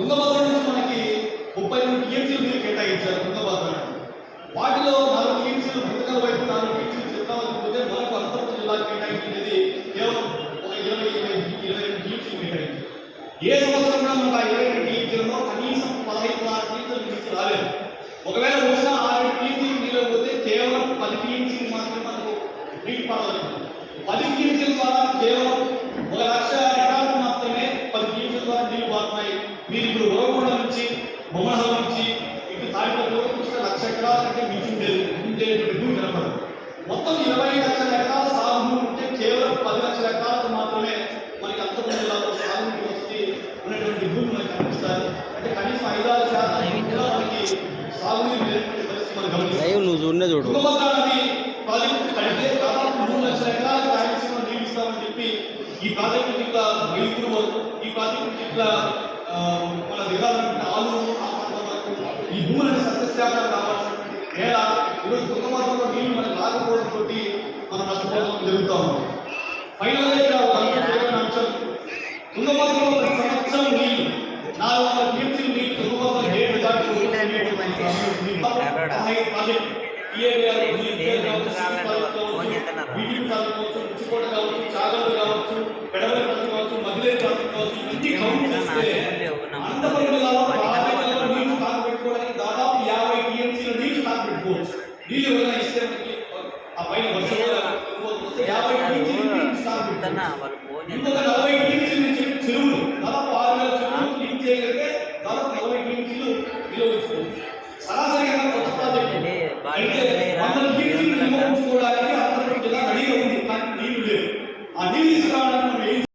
తుంగభద్ర నుంచి మనకి 32 టీఎంసీలు నీరు కేటాయించారు తుంగభద్ర. వాటిలో 4 టీఎంసీలు భద్రకల వైపు, 4 టీఎంసీలు చిత్రావతి పోతే మనకు అనంతపురం జిల్లాకు కేటాయించినది కేవలం ఒక 22 టీఎంసీలు కేటాయించారు. ఏ సంవత్సరం కూడా మనకు ఆ 22 టీఎంసీలలో కనీసం 15-16 టీఎంసీలు నీరు రాలేదు. ఒకవేళ వచ్చిన 6 టీఎంసీలు నీళ్ళు పోతే కేవలం 10 టీఎంసీలు మాత్రమే మనకు నీటి పారలేదు. 10 టీఎంసీల ద్వారా కేవలం 1,00,000 ఎకరాలకు మాత్రమే 10 టీఎంసీల ద్వారా నీళ్లు పారుతున్నాయి. మీరు ఇప్పుడు ఉరవకొండ నుంచి, బొమ్మనహల్ నుంచి ఇటు తాడిపల్లి వరకు 1,00,000 ఎకరాల కంటే మించి భూమి కనపడదు. మొత్తం 20 లక్షల ఎకరాల సాగు భూమి ఉంటే కేవలం 10 లక్షల ఎకరాలకు మాత్రమే మనకి అనంతపురం జిల్లాలో సాగునీటి వసతి ఉన్నటువంటి భూమి మనకి కనిపిస్తుంది. అంటే కనీసం 5-6% కూడా మనకి సాగునీరు లేనటువంటి పరిస్థితి మనం గమనిస్తాం. తుంగభద్ర నది ప్రాజెక్టు కడితే దాదాపు 3 లక్షల ఎకరాలకు రాయలసీమలో నీళ్ళు ఇస్తామని చెప్పి ఈ ప్రాజెక్టు ఇట్లా మైలుగురు వరకు, ఈ ప్రాజెక్టు ఇట్లా మన దిగాలంటే ఆలూరు ఆ ప్రాంతం వరకు ఈ భూములను సస్యశాఖలు కావాల్సినటువంటి నేల ఈరోజు తుంగభద్రలో నీళ్లు మనకు రాకపోవడంతో మనం నష్టపోవడం జరుగుతూ ఉంది. ఫైనల్గా ఇక్కడ ఒక అంశం, తుంగభద్రలో ప్రతి సంవత్సరం నీళ్లు 400 టీఎంసీలు నీళ్లు తుంగభద్ర గేట్ దాటి ప్రాజెక్టు ఉచ్చికోట కావచ్చు, చాగలు కావచ్చు, పెడవలి కావచ్చు, మధురై కావచ్చు, ఇవన్నీ అనంతపురం జిల్లాలో